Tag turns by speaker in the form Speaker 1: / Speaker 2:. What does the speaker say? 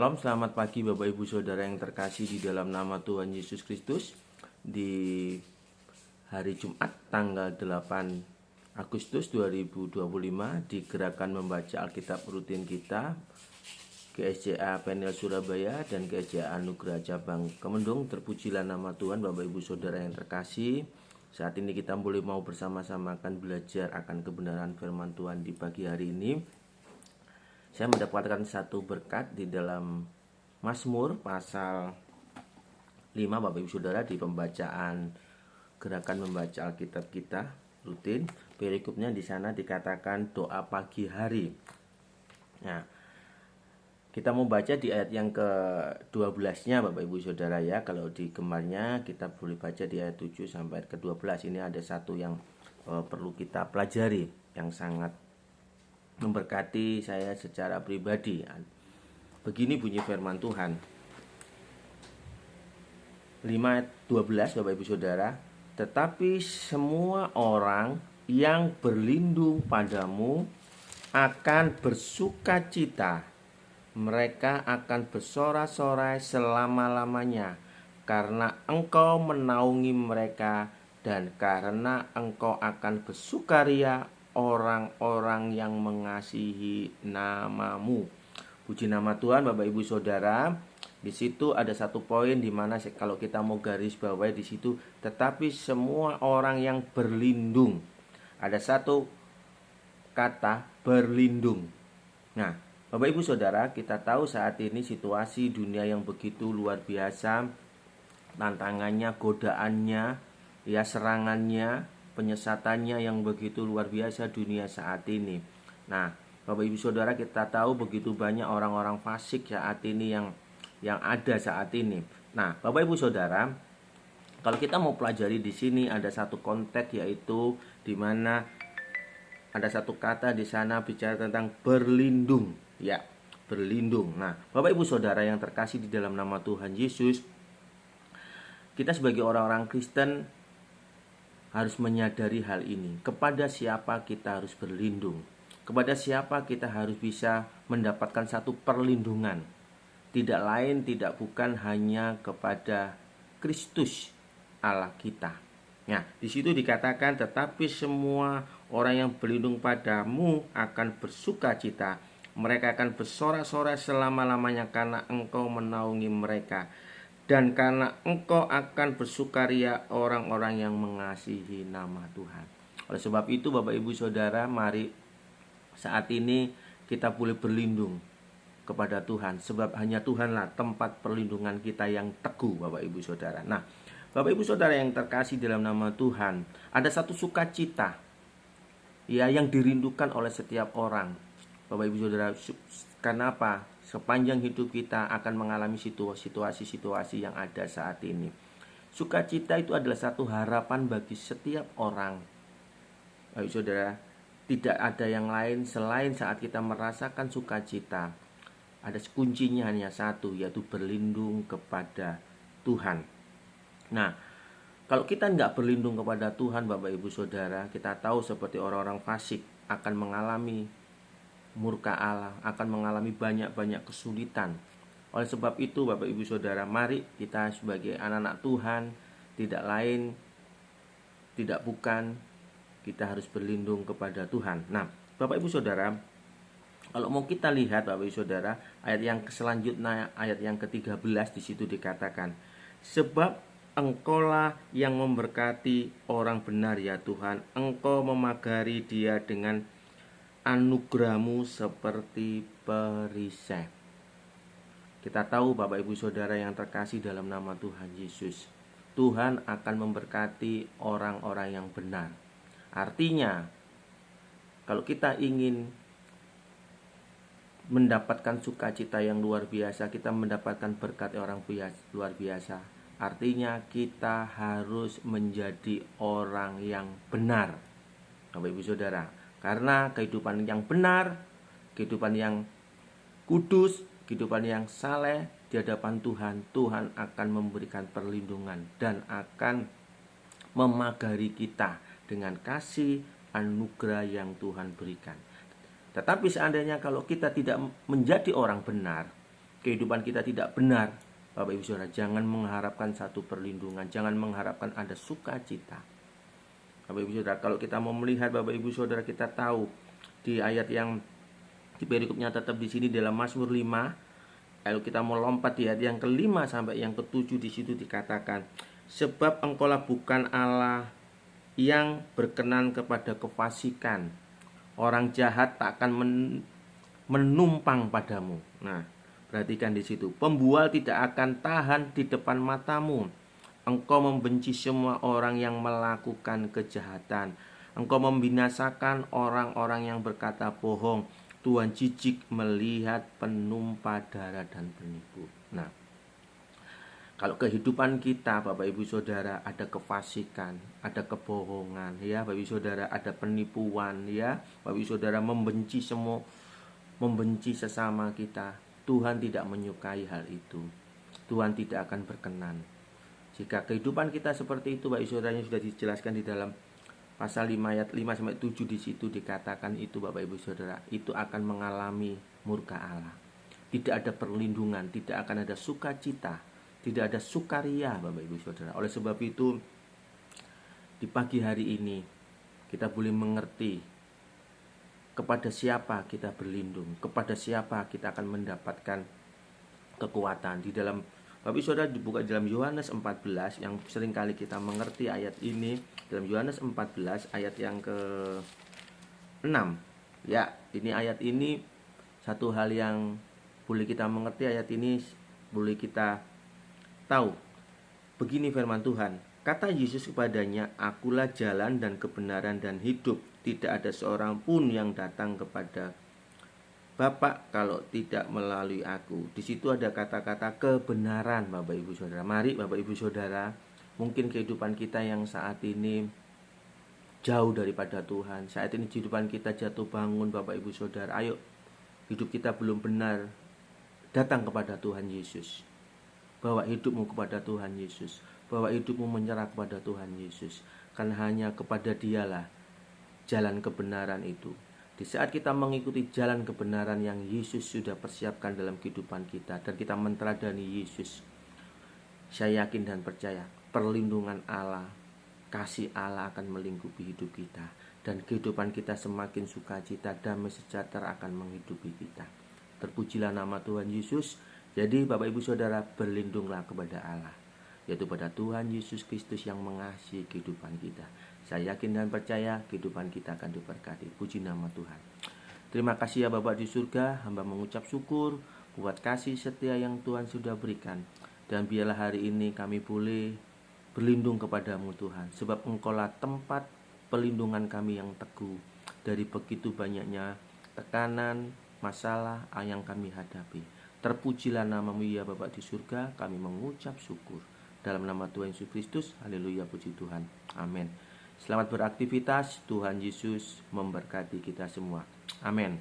Speaker 1: Shalom, selamat pagi Bapak Ibu Saudara yang terkasih di dalam nama Tuhan Yesus Kristus. Di hari Jumat tanggal 8 Agustus 2025 di gerakan membaca Alkitab rutin kita GSJA Penil Surabaya dan GSJA Anugerah Cabang Kemendung. Terpujilah nama Tuhan Bapak Ibu Saudara yang terkasih. Saat ini kita boleh mau bersama-sama akan belajar akan kebenaran firman Tuhan di pagi hari ini. Saya mendapatkan satu berkat di dalam Mazmur pasal 5 Bapak Ibu Saudara di pembacaan gerakan membaca Alkitab kita rutin. Perikopnya di sana dikatakan doa pagi hari. Nah, kita mau baca di ayat yang ke-12-nya Bapak Ibu Saudara ya. Kalau di gemarnya kita boleh baca di ayat 7 sampai ayat ke-12. Ini ada satu yang perlu kita pelajari yang sangat memberkati saya secara pribadi. Begini bunyi firman Tuhan. 5 ayat 12 Bapak Ibu Saudara. Tetapi semua orang yang berlindung padamu akan bersukacita. Mereka akan bersorak-sorai selama-lamanya, karena Engkau menaungi mereka, dan karena Engkau akan bersukaria orang-orang yang mengasihi namamu. Puji nama Tuhan Bapak Ibu Saudara. Di situ ada satu poin di mana kalau kita mau garis bawahi di situ, tetapi semua orang yang berlindung. Ada satu kata berlindung. Nah, Bapak Ibu Saudara, kita tahu saat ini situasi dunia yang begitu luar biasa, tantangannya, godaannya, ya serangannya, penyesatannya yang begitu luar biasa dunia saat ini. Nah, Bapak Ibu Saudara, kita tahu begitu banyak orang-orang fasik saat ini yang ada saat ini. Nah, Bapak Ibu Saudara, kalau kita mau pelajari di sini ada satu konteks, yaitu di mana ada satu kata di sana bicara tentang berlindung, ya, berlindung. Nah, Bapak Ibu Saudara yang terkasih di dalam nama Tuhan Yesus, kita sebagai orang-orang Kristen harus menyadari hal ini. Kepada siapa kita harus berlindung? Kepada siapa kita harus bisa mendapatkan satu perlindungan? Tidak lain, tidak bukan hanya kepada Kristus Allah kita. Nah, di situ dikatakan, tetapi semua orang yang berlindung padamu akan bersukacita. Mereka akan bersorak-sorai selama-lamanya, karena Engkau menaungi mereka. Dan karena Engkau akan bersukaria orang-orang yang mengasihi nama Tuhan. Oleh sebab itu Bapak Ibu Saudara, mari saat ini kita boleh berlindung kepada Tuhan. Sebab hanya Tuhanlah tempat perlindungan kita yang teguh Bapak Ibu Saudara. Nah, Bapak Ibu Saudara yang terkasih dalam nama Tuhan, ada satu sukacita ya yang dirindukan oleh setiap orang. Bapak Ibu Saudara, karena apa? Sepanjang hidup kita akan mengalami situasi-situasi yang ada saat ini. Sukacita itu adalah satu harapan bagi setiap orang. Bapak Ibu Saudara, tidak ada yang lain selain saat kita merasakan sukacita. Ada kuncinya hanya satu, yaitu berlindung kepada Tuhan. Nah, kalau kita nggak berlindung kepada Tuhan Bapak Ibu Saudara, kita tahu seperti orang-orang fasik akan mengalami murka Allah, akan mengalami banyak-banyak kesulitan. Oleh sebab itu Bapak Ibu Saudara, mari kita sebagai anak-anak Tuhan, tidak lain, tidak bukan, kita harus berlindung kepada Tuhan. Nah, Bapak Ibu Saudara, kalau mau kita lihat Bapak Ibu Saudara, ayat yang selanjutnya, ayat yang ke-13 di situ dikatakan, sebab Engkaulah yang memberkati orang benar ya Tuhan, Engkau memagari dia dengan anugerahmu seperti perisai. Kita tahu Bapak Ibu Saudara yang terkasih dalam nama Tuhan Yesus, Tuhan akan memberkati orang-orang yang benar. Artinya, kalau kita ingin mendapatkan sukacita yang luar biasa, kita mendapatkan berkat orang luar biasa, artinya kita harus menjadi orang yang benar Bapak Ibu Saudara. Karena kehidupan yang benar, kehidupan yang kudus, kehidupan yang saleh di hadapan Tuhan, Tuhan akan memberikan perlindungan dan akan memagari kita dengan kasih anugerah yang Tuhan berikan. Tetapi seandainya kalau kita tidak menjadi orang benar, kehidupan kita tidak benar, Bapak Ibu Saudara, jangan mengharapkan satu perlindungan, jangan mengharapkan ada sukacita. Bapak Ibu Saudara, kalau kita mau melihat, Bapak Ibu Saudara, kita tahu di ayat yang di perikopnya tetap di sini dalam Mazmur 5. Lalu kita mau lompat di ayat yang ke-5 sampai yang ke-7, di situ dikatakan, sebab engkaulah bukan Allah yang berkenan kepada kefasikan, orang jahat tak akan menumpang padamu. Nah, perhatikan di situ, pembual tidak akan tahan di depan matamu. Engkau membenci semua orang yang melakukan kejahatan. Engkau membinasakan orang-orang yang berkata bohong. Tuhan jijik melihat penumpah darah dan penipu. Nah, kalau kehidupan kita, Bapak Ibu Saudara, ada kefasikan, ada kebohongan, ya Bapak Ibu Saudara, ada penipuan, ya Bapak Ibu Saudara, membenci sesama kita, Tuhan tidak menyukai hal itu. Tuhan tidak akan berkenan. Jika kehidupan kita seperti itu, Bapak Ibu Saudara, yang sudah dijelaskan di dalam pasal 5 ayat 5 sampai 7, di situ dikatakan itu, Bapak Ibu Saudara, itu akan mengalami murka Allah. Tidak ada perlindungan, tidak akan ada sukacita, tidak ada sukaria, Bapak Ibu Saudara. Oleh sebab itu, di pagi hari ini kita boleh mengerti kepada siapa kita berlindung, kepada siapa kita akan mendapatkan kekuatan. Di dalam, Bapak Ibu Saudara, dibuka dalam Yohanes 14, yang seringkali kita mengerti ayat ini, dalam Yohanes 14 ayat yang ke-6. Ya, ini ayat ini satu hal yang boleh kita mengerti, ayat ini boleh kita tahu. Begini firman Tuhan, kata Yesus kepadanya, akulah jalan dan kebenaran dan hidup. Tidak ada seorang pun yang datang kepada Bapa kalau tidak melalui aku. Di situ ada kata-kata kebenaran, Bapak Ibu Saudara. Mari Bapak Ibu Saudara, mungkin kehidupan kita yang saat ini jauh daripada Tuhan, saat ini kehidupan kita jatuh bangun, Bapak Ibu Saudara, ayo, hidup kita belum benar, datang kepada Tuhan Yesus. Bawa hidupmu kepada Tuhan Yesus, bawa hidupmu menyerah kepada Tuhan Yesus, karena hanya kepada Dialah jalan kebenaran itu. Di saat kita mengikuti jalan kebenaran yang Yesus sudah persiapkan dalam kehidupan kita, dan kita menteladani Yesus, saya yakin dan percaya perlindungan Allah, kasih Allah akan melingkupi hidup kita, dan kehidupan kita semakin sukacita, damai sejahtera akan menghidupi kita. Terpujilah nama Tuhan Yesus. Jadi Bapak Ibu Saudara, berlindunglah kepada Allah, yaitu pada Tuhan Yesus Kristus yang mengasihi kehidupan kita. Saya yakin dan percaya kehidupan kita akan diberkati. Puji nama Tuhan. Terima kasih ya Bapak di surga, hamba mengucap syukur buat kasih setia yang Tuhan sudah berikan. Dan biarlah hari ini kami boleh berlindung kepadamu Tuhan, sebab Engkaulah tempat pelindungan kami yang teguh dari begitu banyaknya tekanan, masalah yang kami hadapi. Terpujilah namamu ya Bapak di surga, kami mengucap syukur. Dalam nama Tuhan Yesus Kristus, haleluya, puji Tuhan, amin. Selamat beraktivitas, Tuhan Yesus memberkati kita semua, amin.